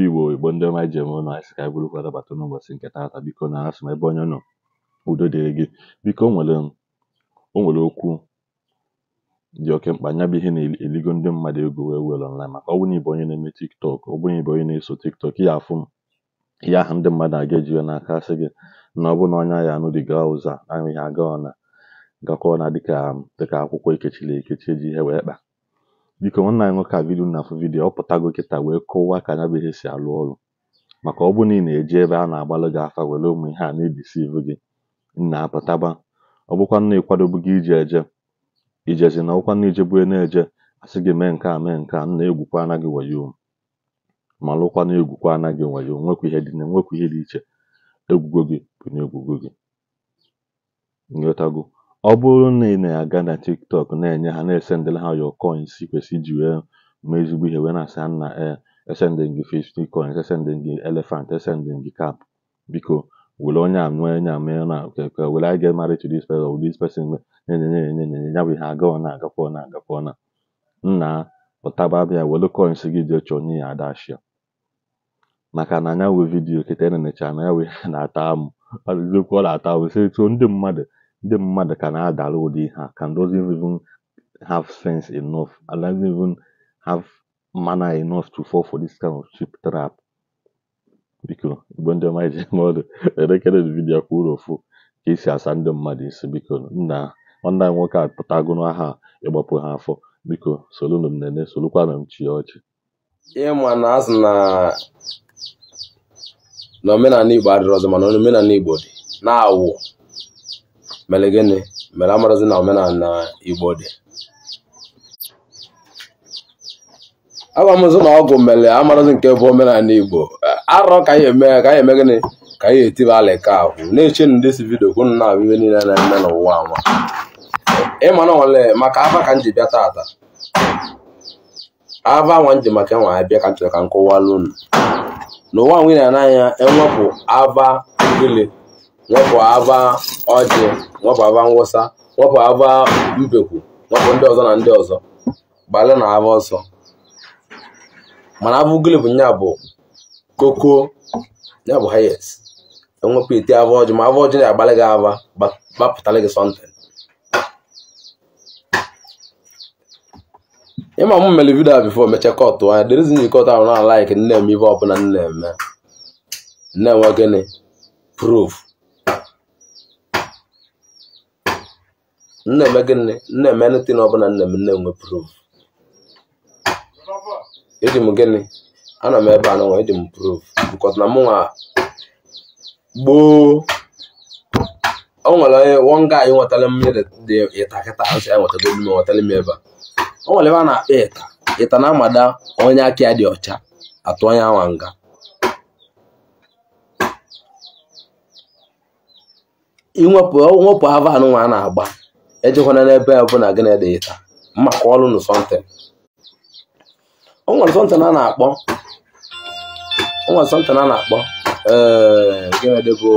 Igbo ndị ọma ji eme ụlọ anyị sị ka anyị bụrụ kwadabata n'ụbọchị nke taata. Biko na asị m ebe onye nọ udo dịrị gị. Biko o nwere okwu dị oke mkpa, nya bụ ihe na-eligo ndị mmadụ ego wee were online. Maka ọ bụrụ na ịbụ onye na-eme TikTok, ọ bụrụ na ịbụ onye na-eso TikTok, ya afụ ihe ahụ ndị mmadụ aga ejiwe n'aka sị gị na ọ bụ na onye ya anụ dị gaa ụzọ a ihe aga ọna gakwa ọna dịka akwụkwọ ekechiri ekechi eji ihe wee kpa. Biko nwanne anyị nwoke a vidio na afụ vidio ọ pụtago kịta wee kọwaa ka anya bụ ihe si alụ ọrụ. Maka ọ bụ na ị na-eje ebe a na-agbalụ gị afa were ụmụ ihe a na-ebisivu gị na-apụtaba, ọ bụkwa na ịkwadobu gị ije ijezi na ọkwa na ijebu na-eje asị gị mee nke a na-egwukwa anaghị wayo, ma lụkwa na egwukwa anaghị wayo. Nwekwa ihe dị iche, egwugo gị bụ na egwugo gị. Nghọtago? Ọ bụrụ na ị na-aga na TikTok na-enye ha na-esendela ha your coins kwesị iji wee mee ezigbo ihe wee na-asị ha na esending gị 50 coins, esending gị elephant, esending gị cap. Biko were onye a nwee onye a mee na were I get married to this person or this person nye ya bụ ihe agakwa na nna pụtaba bịa were coins gị jee chọọ onye ya adashia. Maka na anya wee vidiyo kịta na-enecha na ya wee na-ata amụ ọ na-ata amụ sị so ndị mmadụ ka na-adara ụdị ihe a can doesn't even have sense enough and doesn't even have manner enough to fall for this kind of cheap trap. Biko Igbo ndị ọma ji eme ọrụ elekere vidiyo kwa ụlọ ofu ka esi asa ndị mmadụ isi. Biko nna nwanne anyị nwoke a pụtago n'aha ịgbapụ ha afọ. Biko solu m nene solukwana m chi ọchị. Ịma na asị na omenala Igbo adịrị ọzọ, mana omenala Igbo dị na-awụ mere gịnị mere amarazi na omenala Igbo dị. Agwamụzụ na ọgwụ mere amarazi nke bụ omenala Igbo. Arọ ka anyị eme gịnị ka anyị etiba alịka ahụ na-eche ndị si vidio kwunu na-abụ ihe niile na-eme n'ụwa anwa. Ịma na nwere maka aba ka m ji bịa tata, aba anwa nji maka enwe abịa ka m chere ka m kọwalụ unu n'ụwa nwere anya enwepụ aba gịlị, nwepụ aba ọjị, nwepụ aba ngwụsa, nwepụ aba mbekwu, nwepụ ndị ọzọ na ndị ọzọ gbalị na aba ọsọ. Mana abụ gịlị bụ nya bụ koko, nya bụ highest. Enwepụ ite aba ọjị, ma aba ọjị na-agbalị gị aba gbapụtara gị something. Ịma m mere vidio a before meche kọtụ anya, the reason you cut ahụ na like nne-eme ibe ọbụla nne-eme nne-enwe gịnị proof, nne-eme gịnị nne-eme anything ọbụla nne-eme nne-enwe proof. Eji m gịnị ana m ebe a nwa eji m proof because na mụ nwa gboo o nwere one guy nwetara mmiri dị ịtakịta asị ya nwetago mmiri nwetara m ebe a. O nwere ebe a na-akpa ịta na-amada onye aka ya dị ọcha atụ onye anwa nga. Inwepụ ava anụ nwa a na-agba ejekwana n'ebe ya bụ na gịnị dị ịta maka ọrụ nụ something. O nwere something a na-akpọ gịnị dịbụ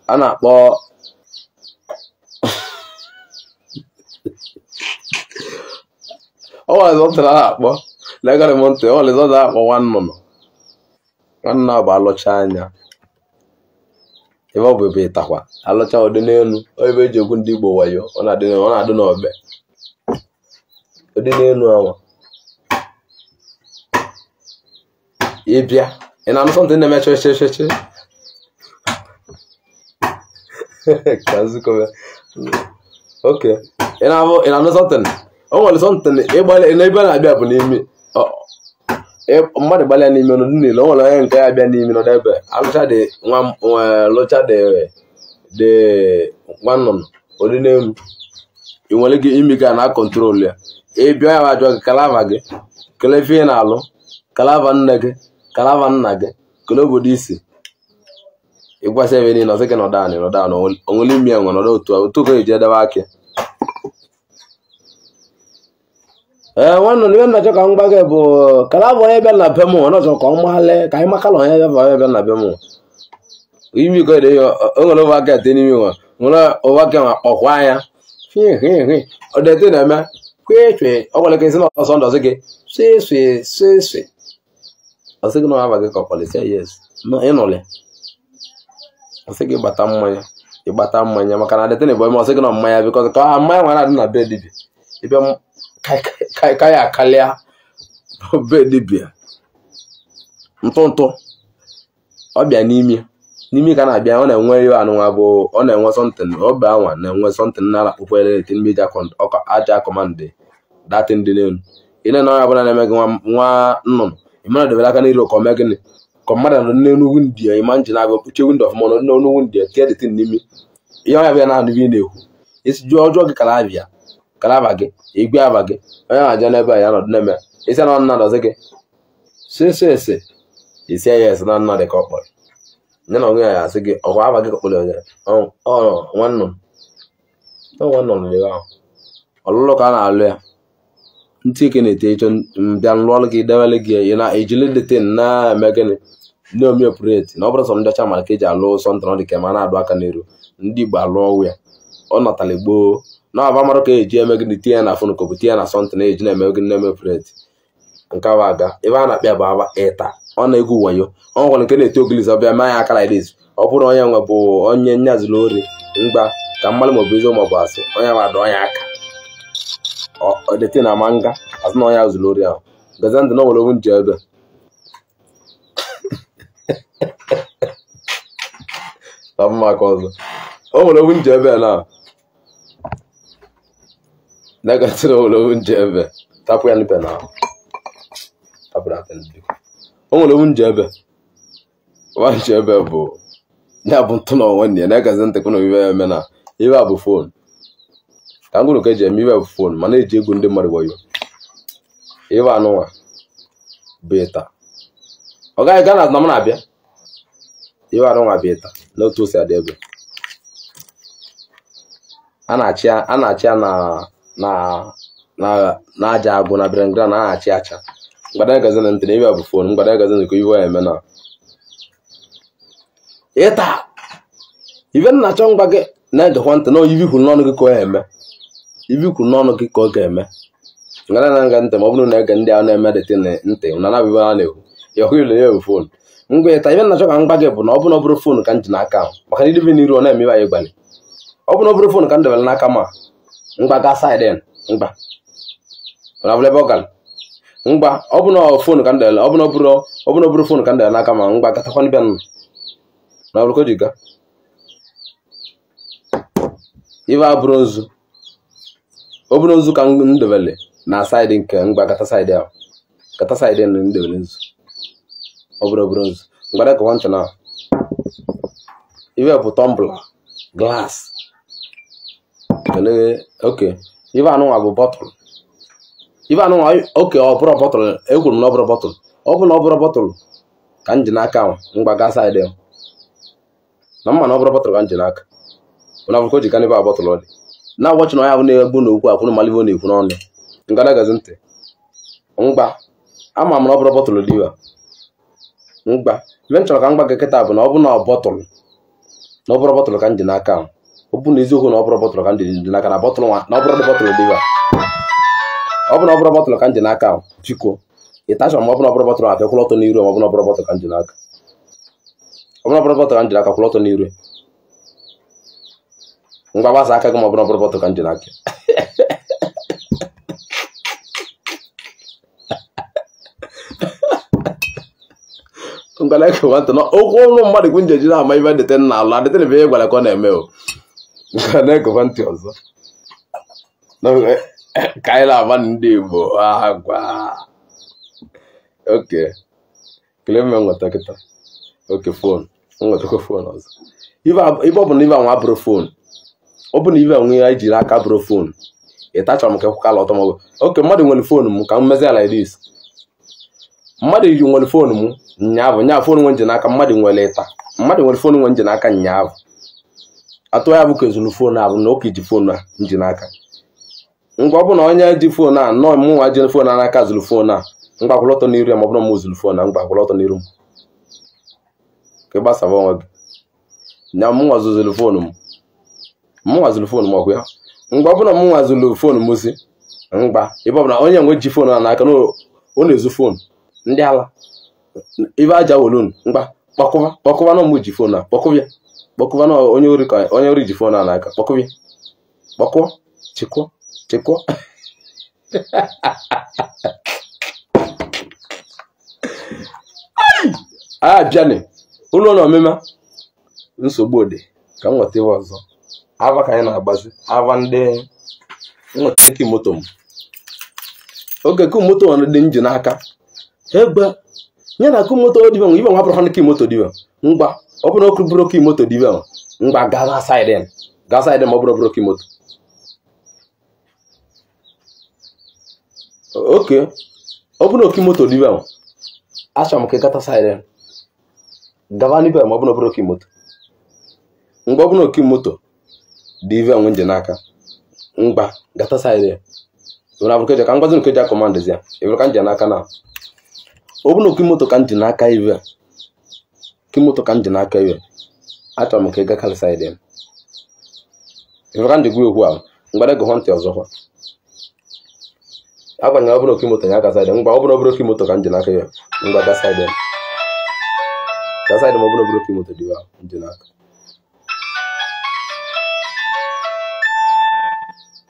a na-akpọ legara m ntị ọ lezọ na-akpọ nwanne bụ alụcha anya ebe ọ bụ ebe ịtakwa alụcha ụdị n'elu ebe eji egwu ndị Igbo wayo ọ na-adị n'obe ụdị n'elu anwa. Ịbịa ị na-anụ sọntị na-emecha echeche oke ị na-anụ sọntị o nwere sọntị ịgbalị n'ebe na-abịa bụ n'ime mmadụ gbalịa n'ime ọnọdụ niile. O nwere onye nke ya bịa n'ime nọ n'ebe alụcha dị lụcha dị nwa nnụnụ ụdị n'elu. ị nwere gị imi ga na kọntrol ya. Ịbịa ya ajụọ gị kalava gị kele ife ị na-alụ, kalava nne gị, kalava nna gị, kele obodo isi. Ịgwasị ebe niile ọsị gị nọdụ anị onwere imi enwe nọdụ otu ka eji edebe aka. Nwanne n'ihe nnacha ka m gba gị bụ kalava onye bịa na be m nọchọ ka ọ maale ka anyị makala onye bịa na be m. Imi ka ede ya o nwere over aka ete n'imi nwere over aka ọkwa anya ọ dete na-eme kwe ọ nwere ka isi na ọsọ ndụ ọsị gị swe ọsị gị na ọba gị ka ọkpọlịsị yes ịnụlị ọsị gị ịgbata mmanya maka na adịtị na ebe ọsị gị na mmanya bikọ ka mmanya nwere adị na be dibịa ịbịa ka ya akalịa be dibịa ntụntụ ọ bịa n'ime ka na-abịa ọ na-enwe ihe anụnwa bụ ọ na-enwe sọntịn ọba anwa na-enwe sọntịn na okpukpere ete meja aja kọmandị datin dị n'elu ile na ọya bụla na-eme gị nwa nnụnụ ịmara debere aka n'iru ka ome gịnị ka mmadụ nọ n'enugwu ndị ya ịma nji na-agụ kpuchie windo ọfụma nọ n'enugwu ndị ya tie dịtin n'ime ihe ọya bịa na-anụ ihe na-ekwu isi jụọ ọjọọ gị kalaba gị igwe aba gị onye na-aja n'ebe a ya nọdụ na-eme isi na nna dọzi gị ese isi ya esi na nna dị ka ọ kpọrọ nye na onwe ya asị gị ọkwa aba gị kọkpọrọ onye nwannụnụ dị ahụ ọlụlụ ka a na-alụ ya ntị ike na-ete ịchọ bịa nlụ ọrụ gị dewele gị ị na-ejili detin na-eme gịnị ndị omeopreti na ọ bụrụ sọ ndị ọcha mara ka eji alụ sọntịn ọ dị ka ma na-adụ aka n'elu ndị Igbo alụ ọgwụ ya ọ natala gboo na aba marụ ka eji eme gịnị tinye na fon kobu tinye na sọntịn eji na-eme gịnị na-emeopreti nke a aga ebe a na-akpịa bụ aba ịta ọ na-egwu wayo ọ nwere nke na-eti ogilizi ọbịa ma ya aka like this ọ bụrụ onye nwe bụ onye nyazụlụ ori mgba ka mmalụ maọbụ ezi maọbụ asị onye nwe adụ onye aka ọ dịte na manga azụ na onye azụlụ ori ahụ gaza ndụ na nwere owu nje ebe maka ọzọ o nwere owu nje ebe na negatịrị nwere owu nje ebe tapụ ya n'ipe na o nwere owu nje ebe nwa nje ebe bụ ya bụ ntụ na onwe nne ya na-egazi ntịkụ na obibe ya eme na ibe a bụ fon ka ngwụrụ ka eji eme ibe bụ fon mana eji egwu ndị mmadụ wayo ibe anụnwa bụ ịta ọ gaghị gaa na m na-abịa ibe anụnwa bụ ịta n'otu o si adị ebe a na-achị ya na aja agwụ na bịara na na-achị acha mgbada gazi na ntị na ibe bụ fon mgbada gazi na ibe ya eme na ịta ibe na-achọ ngwa gị na-egekwa ntị na ibi kwuru n'ọnụ gị ka ọ ga-eme ibi kwuru n'ọnụ gị ka ọ ga-eme ngana na nga ntị ma ọ bụrụ na ege ndị ahụ na-eme dịtị ntị na na-abịa ha na-ekwu ya ọhụ ile ya bụ fon ngwa ịta ibe na-achọ ka ngwa gị bụ na ọ bụrụ fon ka m ji n'aka ahụ maka na idebe n'iru ọ na-eme ibe anyị gbalị ọ bụrụ fon ka m debere n'aka ma ngwa gaa saịdị ngwa na ọbụla ebe ọ gara ngwa ọ bụ na fon ka m debere ọ bụrụ fon ka m debere n'aka ma ngwa gatakwa n'ibịa nụ na ọbụrụ ka o ji gaa ibe abụrụ nzu ọ bụrụ nzu ka m debele na saịdị nke ngwa gata saịdị ahụ gata saịdị na ndebele nzu ọ bụrụ nzu mgbada ka nwantị na ibe bụ tọmbla glas oke ibe anụnwa bụ bọtụlụ ibe anụnwa oke ọ bụrụ bọtụlụ ekwuru m na ọ bụrụ bọtụlụ ọ bụ na ọ bụrụ bọtụlụ ka m ji n'aka ahụ ngwa gaa saịdị ahụ na mma na ọ bụrụ bọtụlụ ka m ji n'aka na ọbụrụ ka o ji ka n'ebe a bọtụlụ ọ dị na-agwọchi na onye abụ na-egbu na okwu akwụrụ malibe ọ na-ekwu n'ọnụ ngada gazi ntị mgba ama m na ọ bụrụ bọtụlụ dị iwe mgba ibe m chọrọ ka mgba gị kịta bụ na ọ bụ na ọ bụrụ bọtụlụ ka m ji n'aka ahụ ọ bụ na eziokwu na ọ bụrụ bọtụlụ ka m ji n'aka na bọtụlụ nwa na ọ bụrụ bọtụlụ dị iwe ọ bụ na ọ bụrụ bọtụlụ ka m ji n'aka ahụ chiko ịtachọ ma ọ bụ na ọ bụrụ bọtụlụ aka kwụrụ ọtọ n'iru ma ọ bụ na ọ bụrụ bọtụlụ ka m ji n'aka ọ bụ na ọ bụrụ bọtụlụ ka m ji n'aka kwụrụ ọtọ n'iru ngwa gbasa aka gị ma ọ bụrụ bọtụ ka m ji n'aka ngwala eke nwantị na okwu ọnụ mmadụ kwu njeji na-ama ibe dịte na ala adịte na ebe ihe gwara ka ọ na-eme o ngwa na-ekekwa ntị ọzọ ka anyị na-ama ndị Igbo agwa oke kele mme nweta kịta oke fon nwetakwa fon ọzọ ibe ọ bụ na ibe anwa bụrụ fon ọ bụ na ibe onwe ya jiri aka bụrụ fon ịtachọrọ m ka ekwukala ọtọ maọbụ oke mmadụ nwere fon m ka m mezi ala idis mmadụ iji nwere fon m nyaabụ nya fon nwe nje n'aka mmadụ nwere fon nwe nje n'aka nyaabụ atụ ya bụ ka ezuru fon abụ na oke ji fon a nji n'aka ngwa ọ bụ na onye ji fon a nọọ m nwa ji fon a n'aka zuru fon a mgbakwụrụ ọtọ n'iru ya ma ọ bụrụ m zuru fon a mgbakwụrụ ọtọ n'iru m ka ị gbasaba onwe gị nya m nwa zuzuru fon m nwazuru fon m ọkụ ya ngwa ọbụla m nwazuru fon m si mgba ibe ọbụla onye nwe ji fon a n'aka na ọ na-ezu fon ndị ala ibe aja wolun mgba kpọkụba na mụ ji fon a kpọkụba na onye ori ji fon a n'aka kpọkụọ chịkwa bịanị ụlọ na omema nsogbu dị ka m nweta iwe ọzọ ava ka anyị na-agbazi ava ndị nweta ike moto m oge kumoto dị nji n'aka egbe nye na kumoto dibe ibe nwa bụrụ ha moto dibe mgba ọ bụrụ okwu bụrụ moto dibe mgba gaa saịdị ma ọ bụrụ moto oke ọ bụrụ oke moto dibe achọrọ m ka gata saịdị gaba n'ibe ma ọ bụrụ moto mgbe ọ bụrụ oke moto dị ibe nwe nji n'aka mgba gata saịdị wena abụrụ ka ngwazi nke ji akọmandị ya ewere ka nji n'aka na ọ bụ na okimoto ka nji n'aka iwe kimoto ka nji n'aka iwe achọrọ m ka ị ga kalịsa ide ewere ka nji gwa egwu ahụ mgbada gụhọ ntị ọzọkwa agwanye ọ bụrụ okimoto ya aka saịdị mgba ọ bụrụ okimoto ka nji n'aka iwe mgba ga saịdị ma ọ bụrụ okimoto dị nji n'aka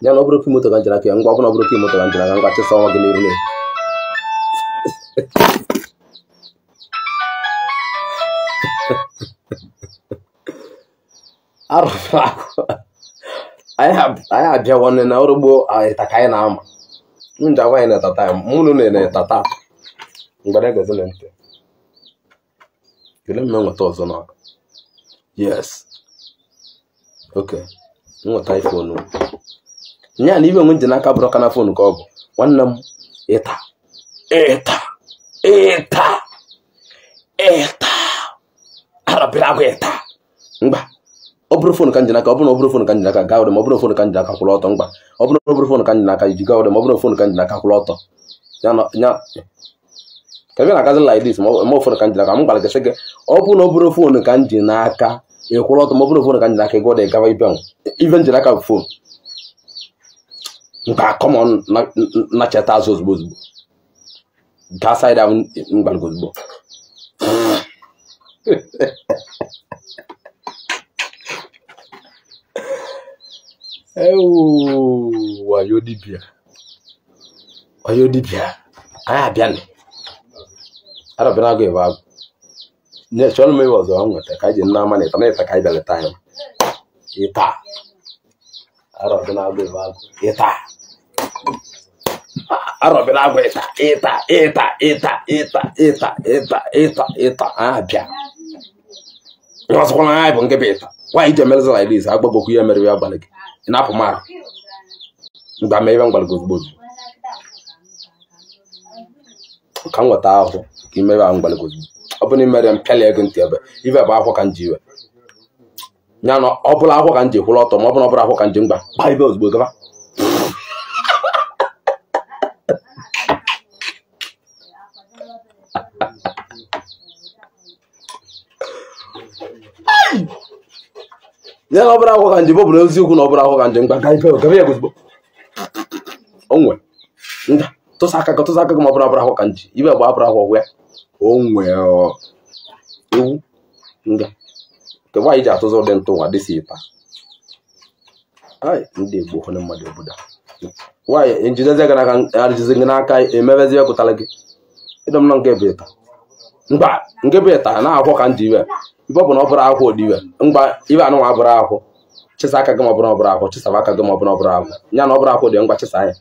ya na ọ bụrụ okimoto ka nji n'aka ya ngwa ọ bụrụ okimoto ka nji n'aka ngwa chịsa ọnwa gị n'iru anyị abịawane na orugbo ịtaka anyị na-ama nji agwa anyị na-etata ya mụnụ na-etata mgbada gazina ntị kele mme nweta ọzọ n'aka yes oke nweta ifonu nya na ibe nwe nji n'aka bụrụ ka na fonu ka ọ bụ nwanne m ịta arapịrị agwa ịta mgba ọ bụrụ fonu ka nji n'aka ọ bụrụ fonu ka nji n'aka gaa ụdị ma ọ bụrụ fonu ka nji n'aka kwụrụ ọtọ mgba ọ bụrụ fonu ka nji n'aka iji gaa ụdị ma ọ bụrụ fonu ka nji n'aka kwụrụ ọtọ ya ka ebe na-agazi like this ma ọ fonu ka nji n'aka m gwara gị sị gị ọ bụrụ fonu ka nji n'aka ịkwụrụ ọtọ ma ọ bụrụ fonu ka nji n'aka ịgwa ụdị gaba ibe nji n'aka bụ fonu mgbe akọmọn na-cheta azụ ozugbo gaa saịdị ahụ mgbalị ozugbo wayo dibịa anyị abịanị arabịa agụ ebe agụ chọrọ m iwe ọzọ ọ nweta ka anyị ji nna ama na ịta na-eta ka anyị bịaleta anyị ịta arabịa agụ ebe agụ ịta arọbịa agwa ịta abịa ọzọkwana anyị bụ nke bụ ịta nwaanyị ji emerezi like this agbagokwu ya mere ya gbalị gị ị na-apụ mara mgbe ma ebe m gwara gị ozugbo ka m nweta ahụ ka imebe ahụ mgbalị gị ozugbo ọ bụrụ na imere m pịalie gị ntị ebe ibe bụ akwụkwọ ka m ji iwe ya na ọ bụla akwụkwọ ka m ji kwụrụ ọtọ ma ọ bụrụ akwụkwọ ka m ji mgba gbaa ibe ozugbo gaba ya na ọbụrụ akwụkwọ ka njem ọ bụrụ eziokwu na ọbụrụ akwụkwọ ka njem gba gaba ya ozugbo onwe nda tụsa aka gị ma ọbụrụ akwụkwọ ka nji ibe gba abụrụ akwụkwọ ya onwe ewu nga nke nwaanyị ji atụzụ ụdị ntụ nwa dịsi ịta ndị Igbo hụrụ mmadụ obodo nwaanyị njidezi gị n'aka arịjizi gị n'aka emebezi ya pụtara gị ịdọm na nke bụ ịta mgba nke bụ ịta na akwụkwọ ka nji ibe ibe ọ bụ na ọ bụrụ akwụkwọ dị iwe mgba ibe anụ nwa bụrụ akwụ chesa aka gị ma ọ bụrụ ọbụrụ akwụ chesa aka gị ma ọ bụrụ ọbụrụ akwụ ya na ọ bụrụ akwụ dị ngwa chesa anya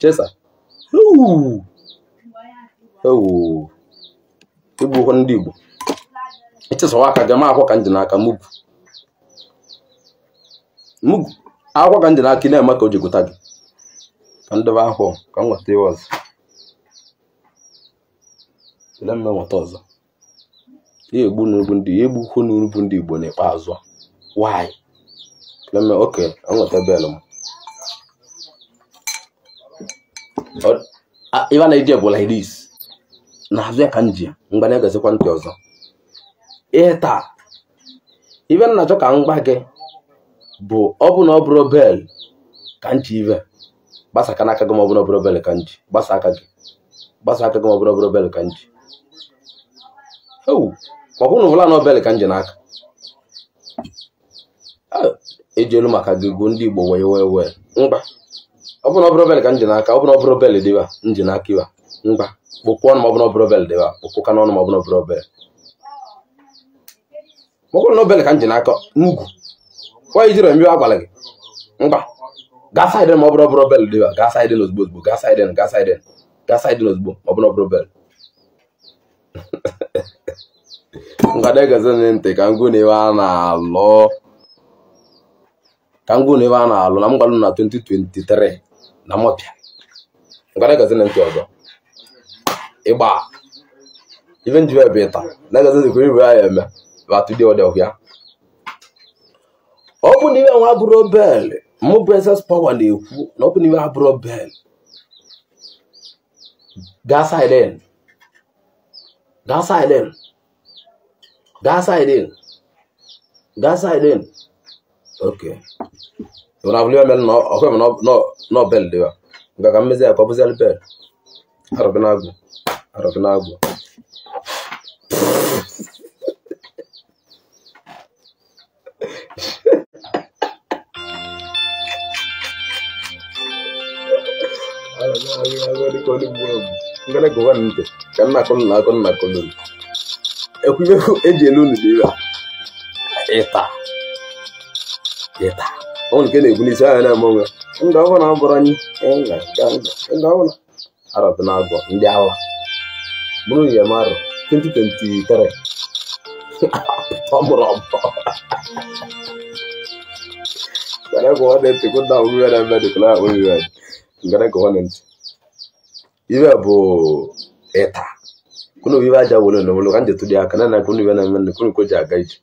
chesa igbu ụkwụ ndị Igbo echesawa aka gị ma akwụkwọ ka nji n'aka mugu akwụkwọ ka nji n'aka ị na-eme ka o ji gụta gị ka ndebe ahụ ka m nweta iwe ọzọ ele mme nweta ọzọ ya egbu n'ugwu ndị ya egbukwu n'ugwu ndị Igbo n'ikpeazụ why lemme oke enweta bel m ibe na-eji bụ like this na-azụ ya ka nji ya mgbe na-egazikwa ntị ọzọ ihe taa ibe nna achọ ka m gba gị bụ ọ bụ na ọ bụrụ bel ka nchi ive gbasa aka n'aka gị ma ọ bụ na ọbụrụ bel ka nji gbasa aka gị ma ọ bụ na ọbụrụ bel ka nji ma ọ bụ na ụbụla na bel ka nji n'aka ejielu maka gị gụọ ndị Igbo wee ngwa ọ bụ na ọbụrụ bel ka nji n'aka ọ bụ na ọbụrụ bel dịba nji n'aka iwa ngwa kpụkwụ ọnụ ma ọ bụ na ọbụrụ bel dịba kpụkwụ ka n'ọnụ ma ọ bụ na ọbụrụ bel ma ọ bụrụ na bel ka nji n'aka n'ugwu kwa ijiri eme agwala gị ngwa gaa saịdị ma ọ bụrụ ọbụrụ bel dịba gaa saịdị ozugbo gaa saịdị ozugbo ma ọ bụ na ọbụrụ bel ngwa na-egezi ntị ka ngụ na ebe a na-alụ na m gwalụ na 2023 na mọpịa ngwa na-egezi ntị ọzọ ịgba ife njibe ebe ịta na-egezi ntị kwa ibe ya eme batụdị ọdị ọhịa ọ bụ na iwe nwa abụrụ bel mụ bụ SS Power na-ekwu na ọ bụ na iwe abụrụ bel gaa saịdị okay ị na-abụli eme na ọkwa eme na bel dịwa nga ka mmezi ya ka ọ bụzialụ bel arọbịnagwụ ekwubeku eji elu unu dị ịta ọnụ nke na-egwu n'isi anya na-eme onwe nga ọbụ na abụrụ anyị nga ọbụ na arọbụ na agwọ ndị ala bụrụ ihe marụ 2023 ọmụrụ ọbụ gara gụwa na ntị kwụda omume na-eme dịkla oyiwe gara gụwa na ntị iwe bụ ịta kunu iwe aja wole na wolo ka njetu dị aka na kunu iwe na-eme ndị kunu koji aga ije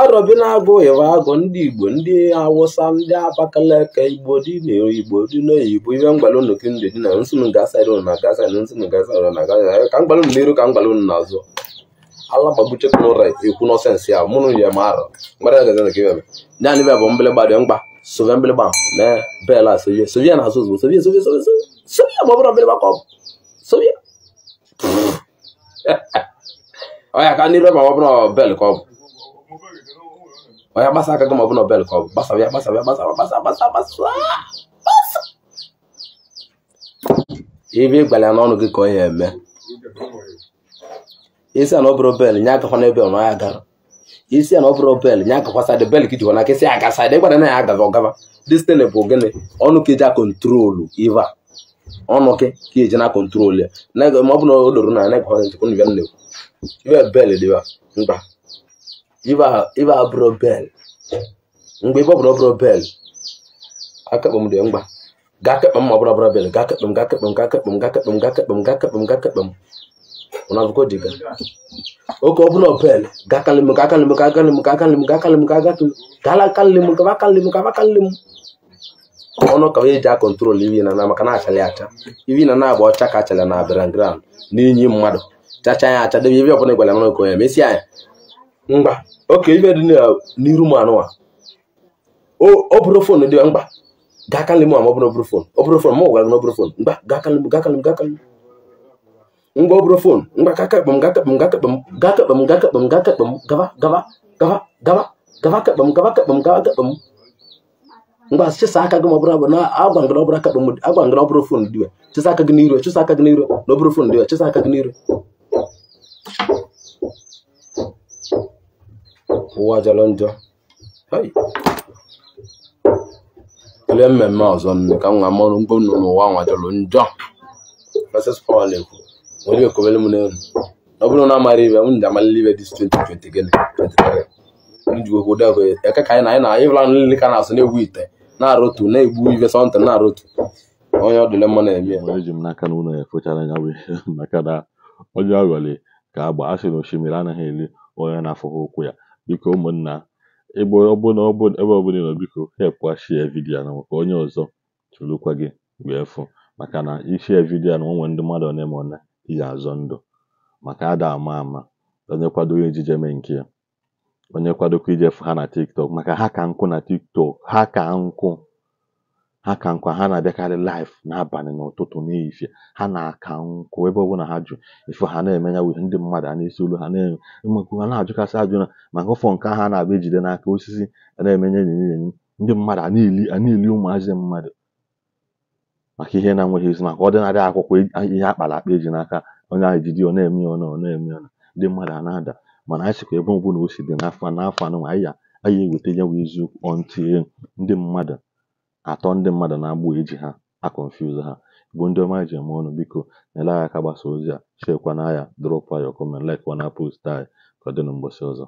arọbị na-agụ ịwa agụ ndị Igbo ndị Awụsa ndị Abakaliki Igbo dị na Igbo dị n'oyibo iwe mgbalụ nnukwu ndị dị na nsụnụ ga-asaịrị ụnụ na gasaịrị nsụnụ ga-asaịrị na gasaịrị ka mgbalụ n'iru ka mgbalụ n'azụ ala gbagbuchekwu n'ụra ekwu n'ọsensị ya mụrụ ya ma arọ mgbara gaza na kebe ndị anyị bụ mgbịlịgba dị mkpa sove mgbịlịgba na bela sovie na azụ ozugbo sovie ma ọ bụrụ mgbịlịgba ka ọ bụ sovie ọya ka n'iru ma ọ bụrụ bel ka ọ bụ ọya gbasa aka gị ma ọ bụrụ bel ka ọ bụ gbasa ebe ịgbalị ya n'ọnụ gị ka ọ ya eme isi a na ọ bụrụ bel nye agakwa n'ebe ọ ya gara isi a na ọ bụrụ bel nye agakwa saịdị bel ka ijikwa n'aka isi aga saịdị ịgbara na ya agaghị ọgaba distene bụ gịnị ọnụ ka eji akọntrolu iva ọnụ ka eji na kọntrolu ya ma ọ bụ na o doro na na-egakwa nchekwa n'ibe nne ive bel dịba mkpa ive abụrụ bel mgbe ibe ọ bụrụ bụrụ bel akakpọ m dị mgba ga-akekpe m ma ọ bụrụ bel ga-akekpe m unavyo diga oko obuno pele gakalim ono ka we ja control ivi na maka na achali acha ivi na agba ọcha ka achala na background n'inyi mmadụ chacha ya acha de ivi ọbụna igwala na ko ya mesi anya ngba okay ivi dị n'iru m anụwa o bụrụ phone dị ngba gakalim ma ọ bụrụ phone ma ọ gwara na ọ bụrụ phone ngba gakalim ngwa obro phone ngwa kakakpam gava ngwa chisa aka gị ma ọbụrụ na agwa ngara ọbụrụ aka agwa ngara ọbụrụ phone diwe chisa aka gị n'iru na obro phone diwe chisa aka gị n'iru ụwa jọrọ njọ ele mmemme ọzọ nne ka nwa mọrụ mgbe n'ụwa nwa jọrọ njọ SS Power na-ekwu onye ekobele m n'elu ọ bụrụ na amara ibe m ndamalile ibe dis 2020 gịnị 23 ndị obodo ahụ eke ka anyị na ịbụla nlele ka na-asụ na-egwu ite na-arụtu na-egbu ibe sọntị na-arụtu onye ọdịle mma na-eme ya eji m n'aka na ụlọ ya efochara anya wee maka na onye ọghọlị ka agba asị na osimiri anaghị eli onye na-afụghị ụkwụ ya biko ụmụnna ebe ọbụla nọ biko hepụ share vidiyo na maka onye ọzọ tụrụkwa gị wee fụ maka na ishare vidiyo na onwe ndị mmadụ na-eme ọna ihe azọ ndụ maka ada ama onye kwadoghị ejije mee nke ya onye kwadokwa ijefu ha na TikTok maka ha ka nkụ na TikTok, ha ka nkụ ha na-abịakarị live n'abalị n'ụtụtụ n'ehihie, ha na-aka nkụ ebe ọbụla ha jụ ife ha na-eme ya wee ndị mmadụ a na-esi olu ha na-enwekwu ha na-ajụkasị ajụ na maka ụfọ nke ha na-abịa ejide n'aka osisi na-emenye enyi ndị mmadụ a na-eli ụmụazị mmadụ maka ihe na-enweghị isi maka ọdịnarị akwụkwọ ihe akpara akpa eji n'aka onye ahụ ejide ọ na-eme ya ọ na-eme ya ndị mmadụ a na-ada mana anyị sịkwa ebe ọbụla o si dị n'afọ anụnwa anyị eweta ya wee eziokwu ọntị ndị mmadụ na-agbụ eji ha akọnfuz ha. Igbo ndị ọma ji eme ọnụ, biko nyere anyị aka gbasa ozi a, shekwana ya, drọpụ ya comment, like na post anyị ka ọ dị n'ụbọchị ọzọ.